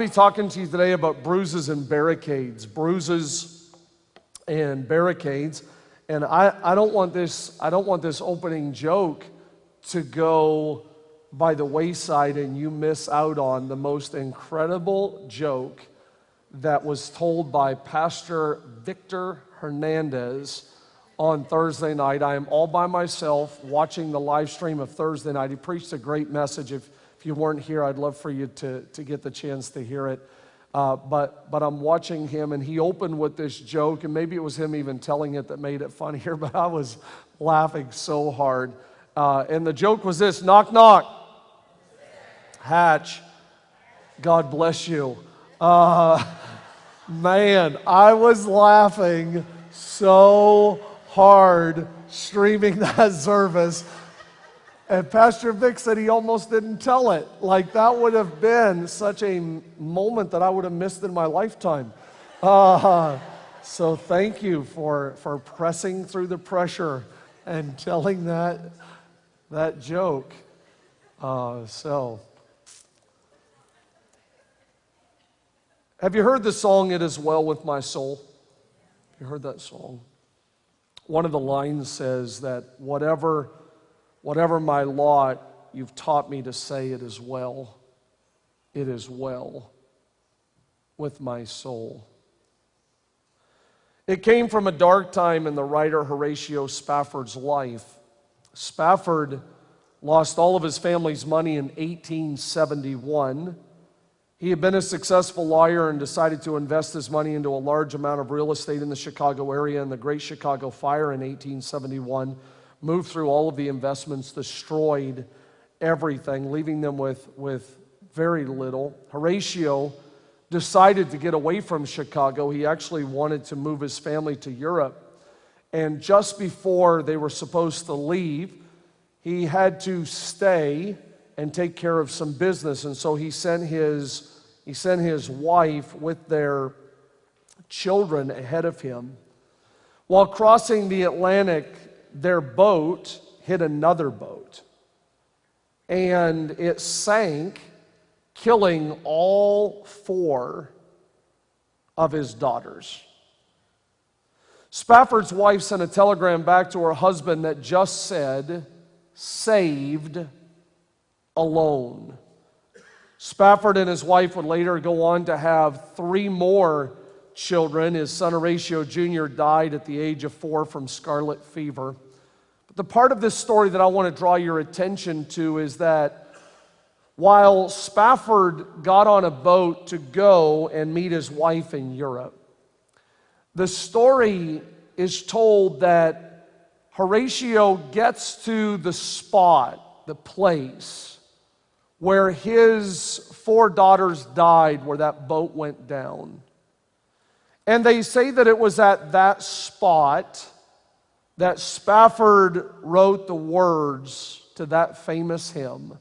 talking to you today about bruises and barricades. Bruises and barricades. And I don't want this opening joke to go by the wayside and you miss out on the most incredible joke that was told by Pastor Victor Hernandez on Thursday night. I am all by myself watching the live stream of Thursday night. He preached a great message. If you weren't here, I'd love for you to get the chance to hear it. But I'm watching him, and he opened with this joke, and maybe it was him even telling it that made it funnier, but I was laughing so hard. And the joke was this: knock, knock. Hatch. God bless you. Man, I was laughing so hard streaming that service. And Pastor Vic said he almost didn't tell it. Like, that would have been such a moment that I would have missed in my lifetime. So thank you for pressing through the pressure and telling that joke. Have you heard the song, "It Is Well With My Soul"? You heard that song? One of the lines says that whatever my lot, you've taught me to say it is well. It is well with my soul. It came from a dark time in the writer Horatio Spafford's life. Spafford lost all of his family's money in 1871. He had been a successful lawyer and decided to invest his money into a large amount of real estate in the Chicago area, and the Great Chicago Fire in 1871 moved through all of the investments, destroyed everything, leaving them with very little. Horatio decided to get away from Chicago. He actually wanted to move his family to Europe. And just before they were supposed to leave, he had to stay and take care of some business. And so he sent his wife with their children ahead of him. While crossing the Atlantic, their boat hit another boat, and it sank, killing all 4 of his daughters. Spafford's wife sent a telegram back to her husband that just said, "Saved alone." Spafford and his wife would later go on to have 3 more children. His son Horatio Jr. died at the age of 4 from scarlet fever. But the part of this story that I want to draw your attention to is that while Spafford got on a boat to go and meet his wife in Europe, the story is told that Horatio gets to the spot, the place where his 4 daughters died, where that boat went down. And they say that it was at that spot that Spafford wrote the words to that famous hymn,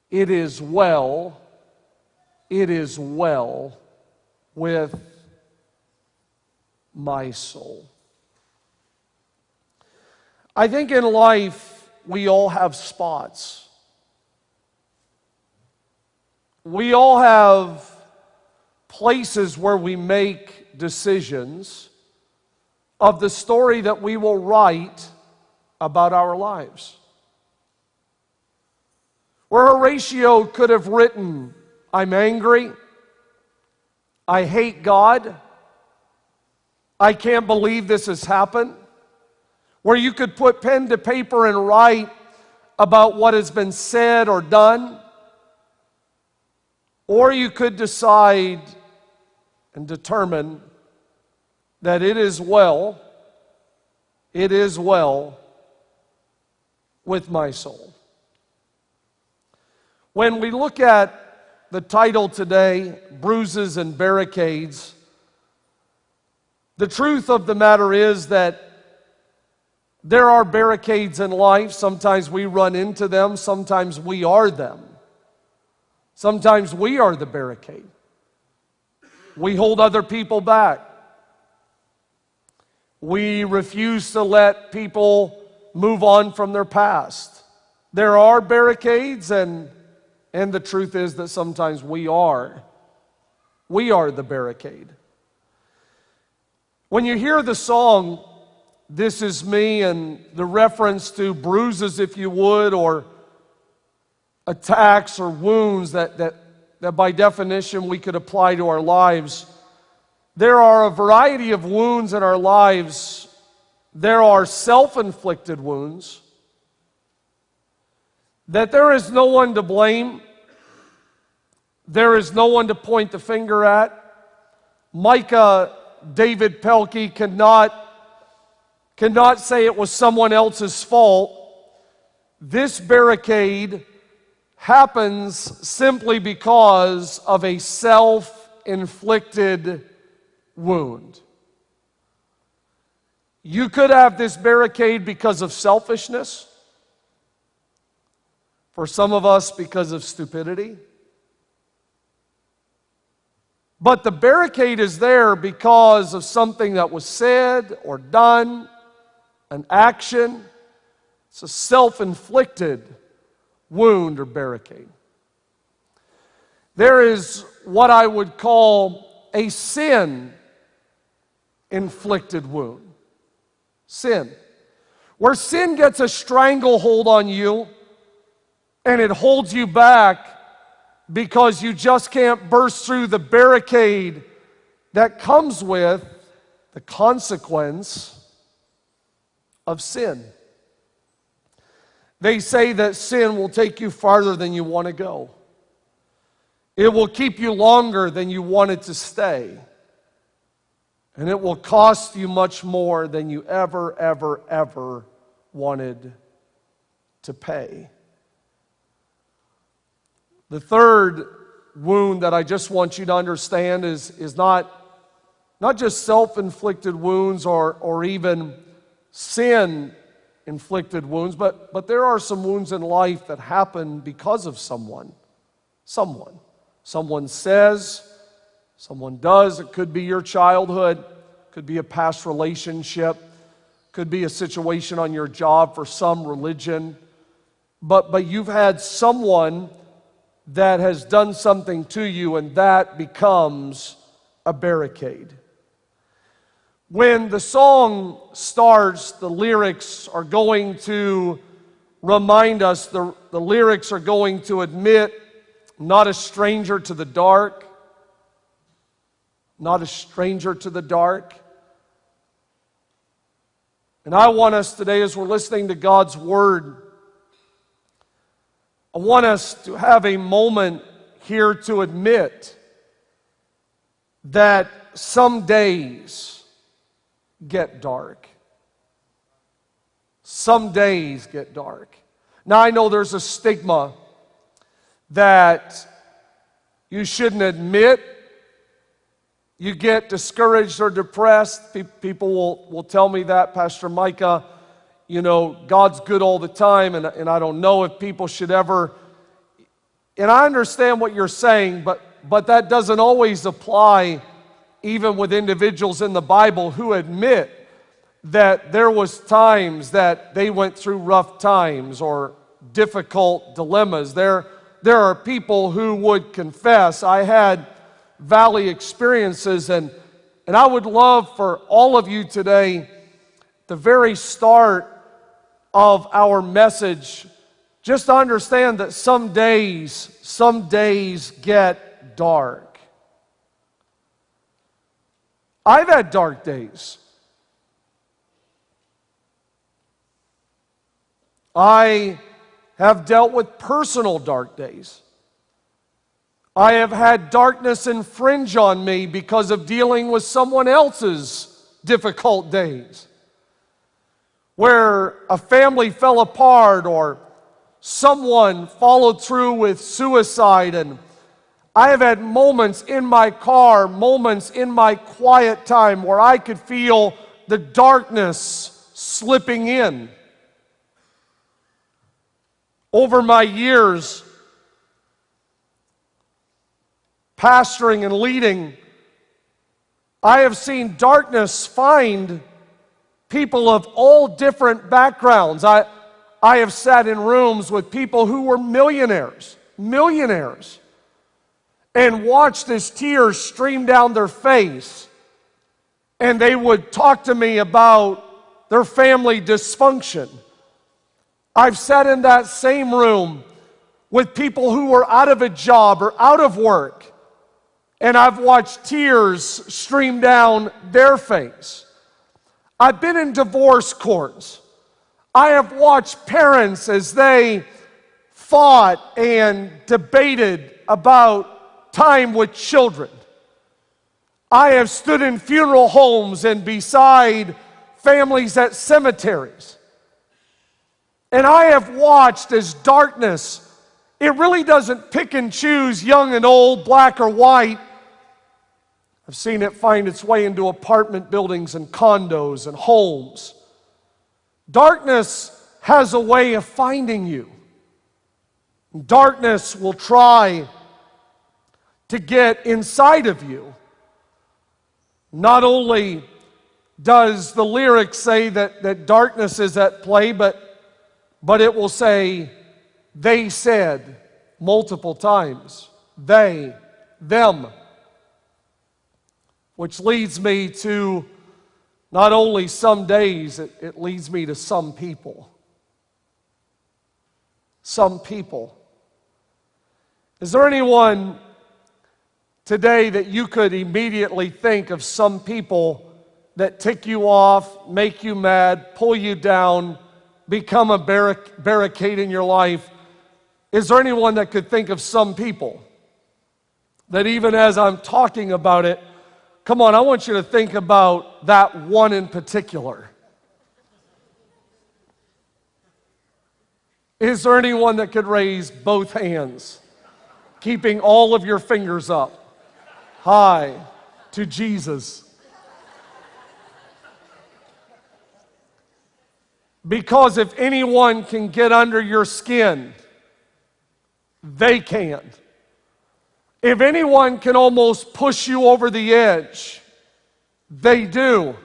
it is well with my soul." I think in life we all have spots. We all have places where we make decisions of the story that we will write about our lives. Where Horatio could have written, "I'm angry, I hate God, I can't believe this has happened." Where you could put pen to paper and write about what has been said or done. Or you could decide and determine that it is well with my soul. When we look at the title today, Bruises and Barricades, the truth of the matter is that there are barricades in life. Sometimes we run into them, sometimes we are them. Sometimes we are the barricade. We hold other people back. We refuse to let people move on from their past. There are barricades, and the truth is that sometimes we are We are the barricade. When you hear the song, "This Is Me," and the reference to bruises, if you would, or attacks or wounds that by definition we could apply to our lives, there are a variety of wounds in our lives. There are self-inflicted wounds that there is no one to blame. There is no one to point the finger at. Micah David Pelkey cannot say it was someone else's fault. This barricade happens simply because of a self-inflicted wound. You could have this barricade because of selfishness. For some of us, because of stupidity. But the barricade is there because of something that was said or done, an action. It's a self-inflicted wound or barricade. There is what I would call a sin-inflicted wound. Sin. Where sin gets a stranglehold on you and it holds you back because you just can't burst through the barricade that comes with the consequence of sin. They say that sin will take you farther than you want to go. It will keep you longer than you wanted to stay. And it will cost you much more than you ever wanted to pay. The third wound that I just want you to understand is not just self-inflicted wounds or even sin-inflicted wounds, but there are some wounds in life that happen because of someone. Someone says, someone does. It could be your childhood, could be a past relationship, could be a situation on your job for some religion. But you've had someone that has done something to you, and that becomes a barricade. When the song starts, the lyrics are going to remind us, the lyrics are going to admit, not a stranger to the dark, not a stranger to the dark. And I want us today, as we're listening to God's Word, I want us to have a moment here to admit that some days get dark. Some days get dark. Now, I know there's a stigma that you shouldn't admit you get discouraged or depressed. People will tell me that, Pastor Micah, you know, God's good all the time, and I don't know if people should ever. And I understand what you're saying, but that doesn't always apply even with individuals in the Bible who admit that there was times that they went through rough times or difficult dilemmas. There are people who would confess, I had valley experiences, and I would love for all of you today, the very start of our message, just to understand that some days get dark. I've had dark days. I have dealt with personal dark days. I have had darkness infringe on me because of dealing with someone else's difficult days, where a family fell apart or someone followed through with suicide. And I have had moments in my car, moments in my quiet time where I could feel the darkness slipping in. Over my years pastoring and leading, I have seen darkness find people of all different backgrounds. I have sat in rooms with people who were millionaires. and watched as tears streamed down their face. And they would talk to me about their family dysfunction. I've sat in that same room with people who were out of a job or out of work, and I've watched tears stream down their face. I've been in divorce courts. I have watched parents as they fought and debated about time with children. I have stood in funeral homes and beside families at cemeteries. And I have watched as darkness, it really doesn't pick and choose young and old, black or white. I've seen it find its way into apartment buildings and condos and homes. Darkness has a way of finding you. Darkness will try to get inside of you. Not only does the lyric say that darkness is at play, but it will say, they said multiple times. They, them. Which leads me to not only some days, it leads me to some people. Some people. Is there anyone today that you could immediately think of some people that tick you off, make you mad, pull you down, become a barricade in your life? Is there anyone that could think of some people that even as I'm talking about it, come on, I want you to think about that one in particular. Is there anyone that could raise both hands, keeping all of your fingers up, high to Jesus? Because if anyone can get under your skin, they can. If anyone can almost push you over the edge, they do.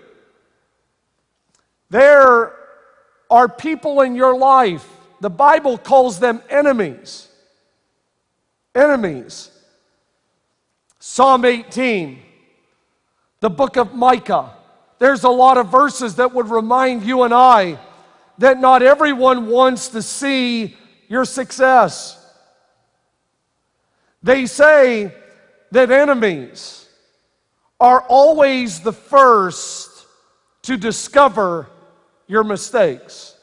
There are people in your life, the Bible calls them enemies. Enemies. Psalm 18, the book of Micah. There's a lot of verses that would remind you and I that not everyone wants to see your success. They say that enemies are always the first to discover your mistakes.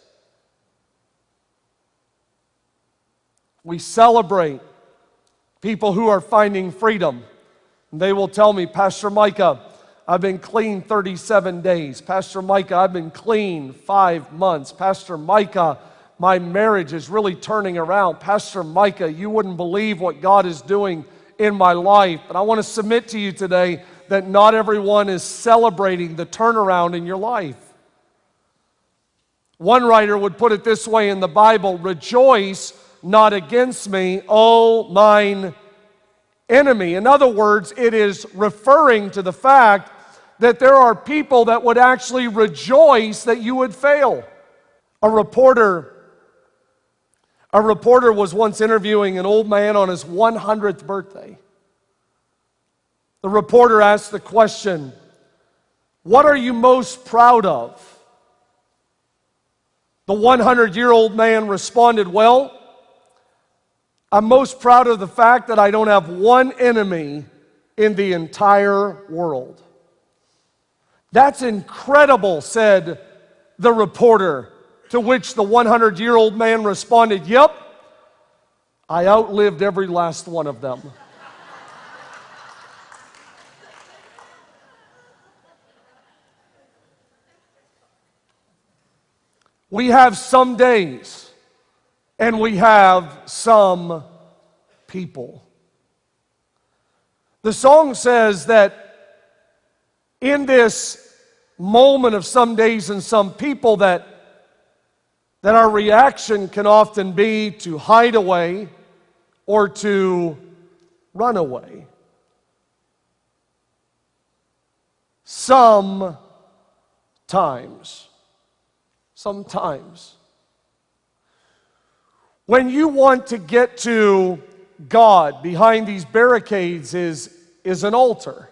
We celebrate people who are finding freedom. They will tell me, Pastor Micah, I've been clean 37 days. Pastor Micah, I've been clean 5 months. Pastor Micah, my marriage is really turning around. Pastor Micah, you wouldn't believe what God is doing in my life. But I want to submit to you today that not everyone is celebrating the turnaround in your life. One writer would put it this way in the Bible, rejoice not against me, O mine enemy. In other words, it is referring to the fact that there are people that would actually rejoice that you would fail. A reporter was once interviewing an old man on his 100th birthday. The reporter asked the question, what are you most proud of? The 100-year-old man responded, well, I'm most proud of the fact that I don't have one enemy in the entire world. That's incredible, said the reporter, to which the 100-year-old man responded, yep, I outlived every last one of them. We have some days, and we have some people. The song says that in this moment of some days and some people that our reaction can often be to hide away or to run away. Sometimes. When you want to get to God behind these barricades is an altar.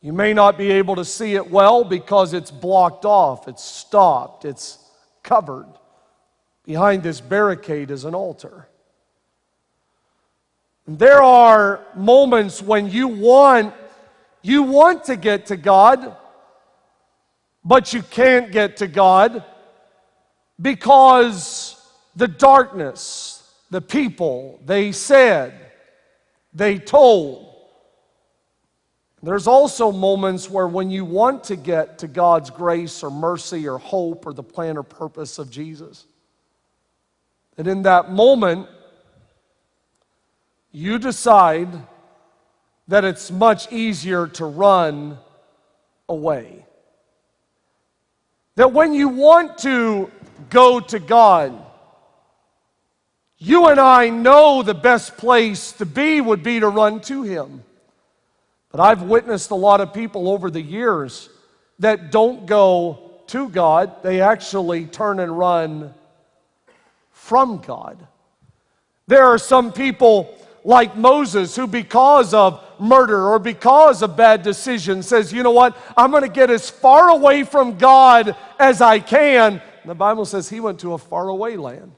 You may not be able to see it well because it's blocked off, it's stopped, it's covered. Behind this barricade is an altar. And there are moments when you want to get to God, but you can't get to God because the darkness, the people, they said, they told. There's also moments where when you want to get to God's grace or mercy or hope or the plan or purpose of Jesus, that in that moment, you decide that it's much easier to run away. That when you want to go to God, you and I know the best place to be would be to run to Him. But I've witnessed a lot of people over the years that don't go to God. They actually turn and run from God. There are some people like Moses who, because of murder or because of bad decisions, says, you know what, I'm going to get as far away from God as I can. And the Bible says he went to a faraway land.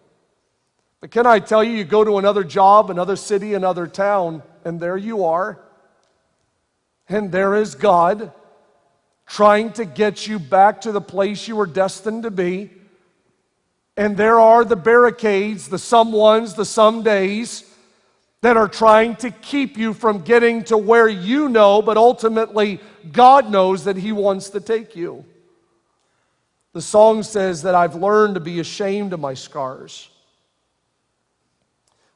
But can I tell you, you go to another job, another city, another town, and there you are. And there is God trying to get you back to the place you were destined to be. And there are the barricades, the someones, the somedays that are trying to keep you from getting to where you know, but ultimately God knows that He wants to take you. The song says that I've learned to be ashamed of my scars.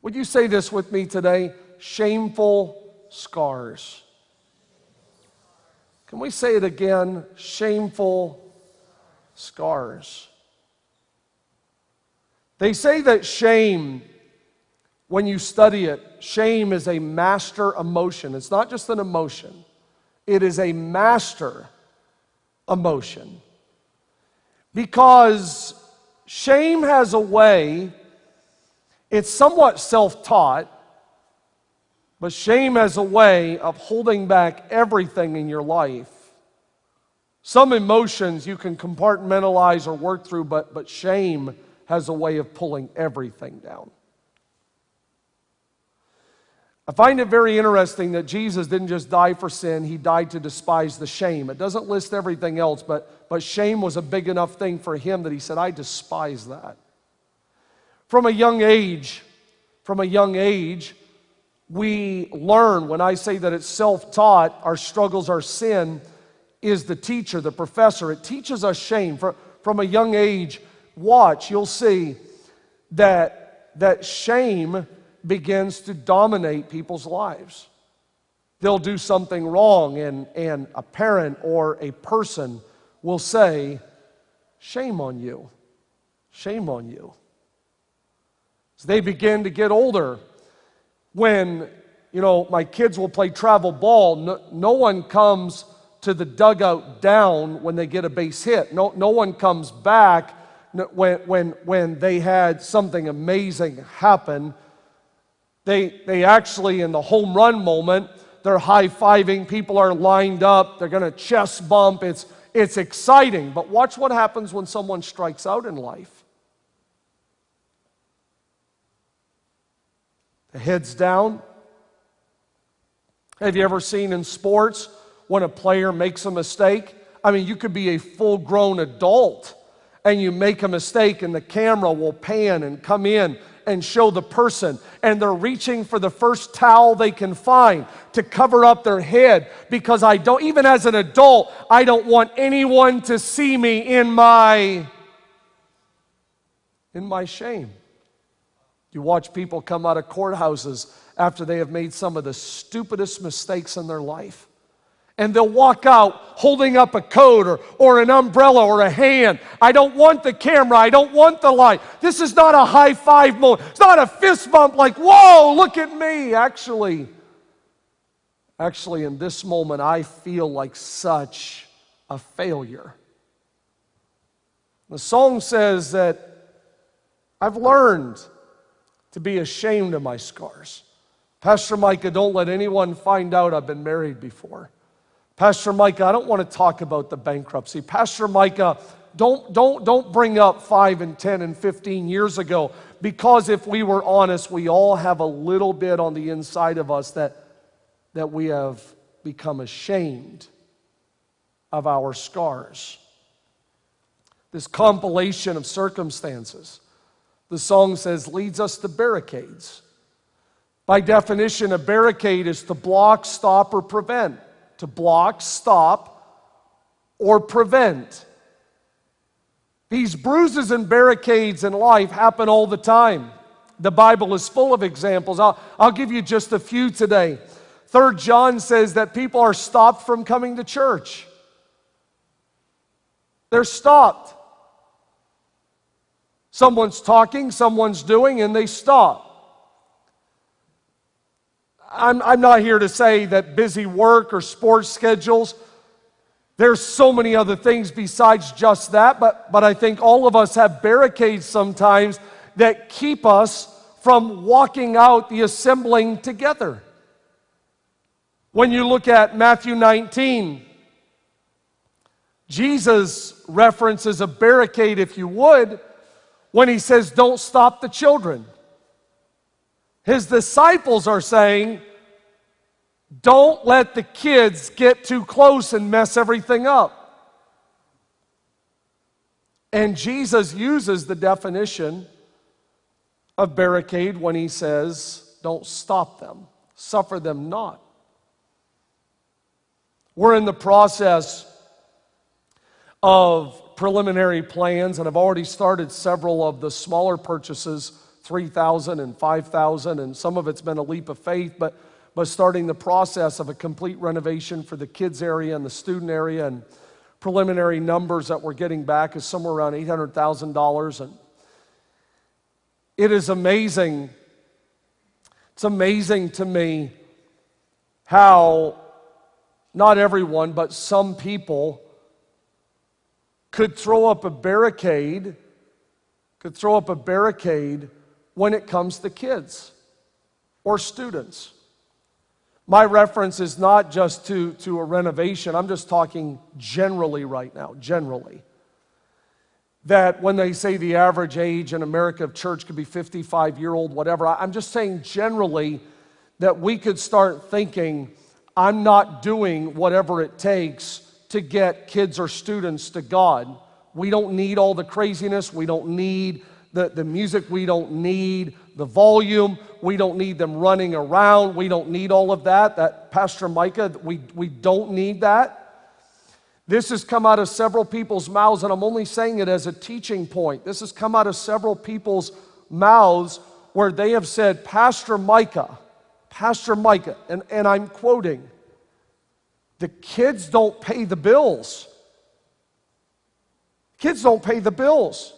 Would you say this with me today? Shameful scars. Can we say it again? Shameful scars. They say that shame, when you study it, shame is a master emotion. It's not just an emotion. It is a master emotion. Because shame has a way, it's somewhat self-taught, but shame has a way of holding back everything in your life. Some emotions you can compartmentalize or work through, but shame has a way of pulling everything down. I find it very interesting that Jesus didn't just die for sin, He died to despise the shame. It doesn't list everything else, but shame was a big enough thing for Him that He said, I despise that. From a young age, we learn, when I say that it's self-taught, our struggles, our sin is the teacher, the professor. It teaches us shame. From a young age, watch, you'll see that shame begins to dominate people's lives. They'll do something wrong and a parent or a person will say, shame on you, shame on you. As they begin to get older, when, my kids will play travel ball, no one comes to the dugout down when they get a base hit. No one comes back when they had something amazing happen. They actually, in the home run moment, they're high-fiving, people are lined up, they're going to chest bump. It's exciting, but watch what happens when someone strikes out in life. The head's down. Have you ever seen in sports when a player makes a mistake? I mean, you could be a full-grown adult and you make a mistake and the camera will pan and come in and show the person, and they're reaching for the first towel they can find to cover up their head, because even as an adult, I don't want anyone to see me in my shame. You watch people come out of courthouses after they have made some of the stupidest mistakes in their life. And they'll walk out holding up a coat or an umbrella or a hand. I don't want the camera. I don't want the light. This is not a high five moment. It's not a fist bump like, whoa, look at me. Actually, in this moment, I feel like such a failure. The song says that I've learned to be ashamed of my scars. Pastor Micah, don't let anyone find out I've been married before. Pastor Micah, I don't want to talk about the bankruptcy. Pastor Micah, don't bring up 5 and 10 and 15 years ago, because if we were honest, we all have a little bit on the inside of us that we have become ashamed of our scars. This compilation of circumstances, the song says, leads us to barricades. By definition, a barricade is to block, stop, or prevent. To block, stop, or prevent. These bruises and barricades in life happen all the time. The Bible is full of examples. I'll give you just a few today. 3 John says that people are stopped from coming to church. They're stopped. Someone's talking, someone's doing, and they stop. I'm not here to say that busy work or sports schedules, there's so many other things besides just that, but I think all of us have barricades sometimes that keep us from walking out the assembling together. When you look at Matthew 19, Jesus references a barricade, if you would, when he says, don't stop the children. His disciples are saying, don't let the kids get too close and mess everything up. And Jesus uses the definition of barricade when he says, don't stop them, suffer them not. We're in the process of preliminary plans, and I've already started several of the smaller purchases, $3,000 and $5,000, and some of it's been a leap of faith, but starting the process of a complete renovation for the kids area and the student area, and preliminary numbers that we're getting back is somewhere around $800,000. And it is amazing. It's amazing to me how not everyone, but some people could throw up a barricade when it comes to kids or students. My reference is not just to a renovation. I'm just talking generally right now, generally. That when they say the average age in America of church could be 55-year-old, whatever, I'm just saying generally that we could start thinking, I'm not doing whatever it takes to get kids or students to God. We don't need all the craziness. We don't need the music. We don't need the volume. We don't need them running around. We don't need all of that. That Pastor Micah, we don't need that. This has come out of several people's mouths, and I'm only saying it as a teaching point. This has come out of several people's mouths where they have said, Pastor Micah, and I'm quoting, the kids don't pay the bills. Kids don't pay the bills.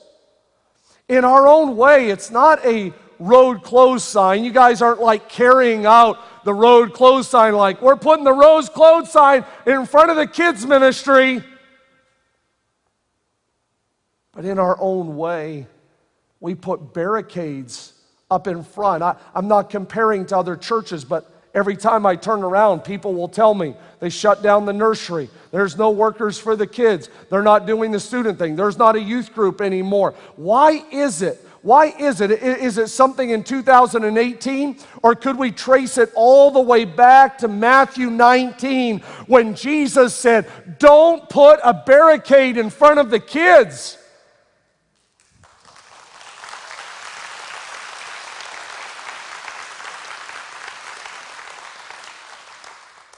In our own way, it's not a road closed sign. You guys aren't like carrying out the road closed sign like, we're putting the road closed sign in front of the kids' ministry. But in our own way, we put barricades up in front. I'm not comparing to other churches, but every time I turn around, people will tell me they shut down the nursery. There's no workers for the kids. They're not doing the student thing. There's not a youth group anymore. Why is it? Why is it? Is it something in 2018? Or could we trace it all the way back to Matthew 19 when Jesus said, don't put a barricade in front of the kids.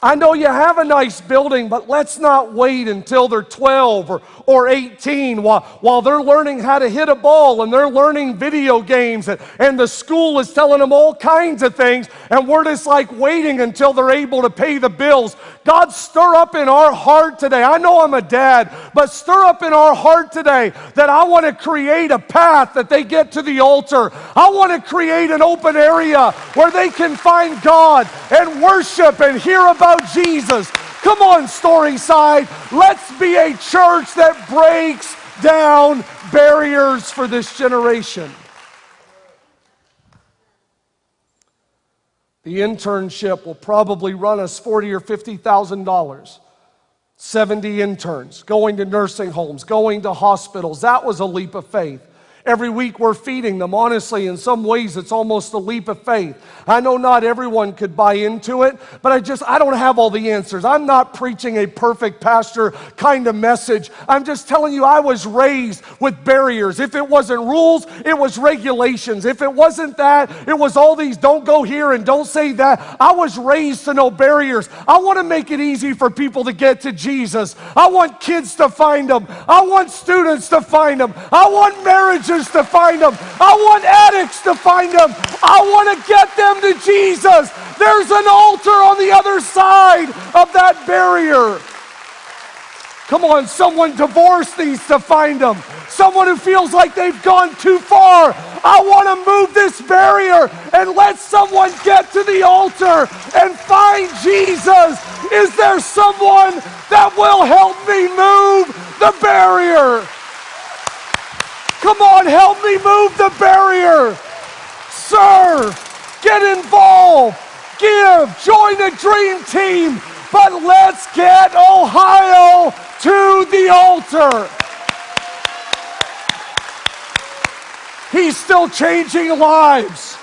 I know you have a nice building, but let's not wait until they're 12 or 18 while they're learning how to hit a ball and they're learning video games and the school is telling them all kinds of things and we're just like waiting until they're able to pay the bills. God, stir up in our heart today. I know I'm a dad, but stir up in our heart today that I want to create a path that they get to the altar. I want to create an open area where they can find God and worship and hear about Jesus. Come on, Storyside. Let's be a church that breaks down barriers for this generation. The internship will probably run us $40,000 or $50,000. 70 interns, going to nursing homes, going to hospitals. That was a leap of faith. Every week we're feeding them. Honestly, in some ways, it's almost a leap of faith. I know not everyone could buy into it, but I don't have all the answers. I'm not preaching a perfect pastor kind of message. I'm just telling you I was raised with barriers. If it wasn't rules, it was regulations. If it wasn't that, it was all these don't go here and don't say that. I was raised to know barriers. I want to make it easy for people to get to Jesus. I want kids to find Him. I want students to find Him. I want marriages to find Him. I want addicts to find Him. I want to get them to Jesus. There's an altar on the other side of that barrier. Come on, someone divorced needs to find Him. Someone who feels like they've gone too far. I want to move this barrier and let someone get to the altar and find Jesus. Is there someone that will help me move the barrier? Come on, help me move the barrier. Serve, get involved, give, join a dream team, but let's get Ohio to the altar. He's still changing lives.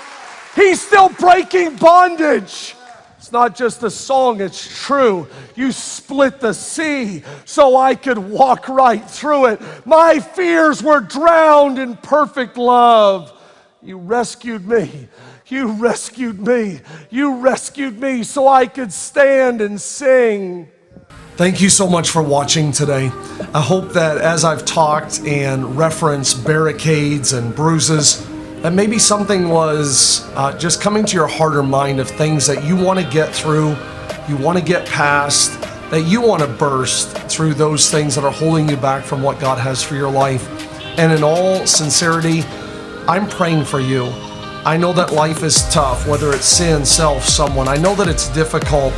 He's still breaking bondage. It's not just a song, it's true. You split the sea so I could walk right through it. My fears were drowned in perfect love. You rescued me. You rescued me. You rescued me so I could stand and sing. Thank you so much for watching today. I hope that as I've talked and referenced barricades and bruises, that maybe something was just coming to your heart or mind of things that you want to get through, you want to get past, that you want to burst through those things that are holding you back from what God has for your life. And in all sincerity, I'm praying for you. I know that life is tough, whether it's sin, self, someone. I know that it's difficult,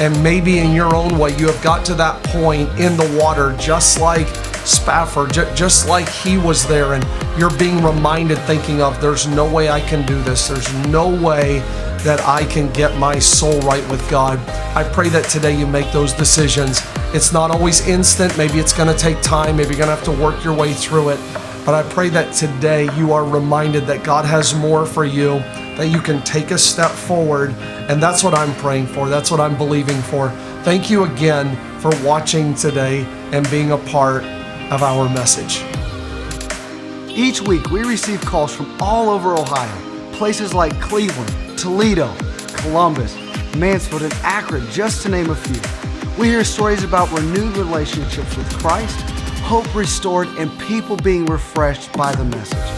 and maybe in your own way, you have got to that point in the water, just like Spafford, just like he was there, and you're being reminded, thinking of, there's no way I can do this. There's no way that I can get my soul right with God. I pray that today you make those decisions. It's not always instant. Maybe it's going to take time. Maybe you're going to have to work your way through it. But I pray that today you are reminded that God has more for you, that you can take a step forward. And that's what I'm praying for. That's what I'm believing for. Thank you again for watching today and being a part of our message. Each week we receive calls from all over Ohio, places like Cleveland, Toledo, Columbus, Mansfield, and Akron, just to name a few. We hear stories about renewed relationships with Christ, hope restored, and people being refreshed by the message.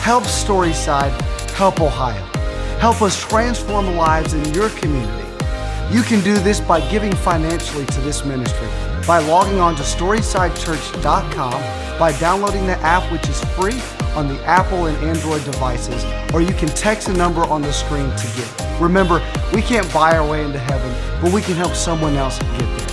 Help Storyside, help Ohio. Help us transform lives in your community. You can do this by giving financially to this ministry, by logging on to StorysideChurch.com, by downloading the app, which is free on the Apple and Android devices, or you can text the number on the screen to give. Remember, we can't buy our way into heaven, but we can help someone else get there.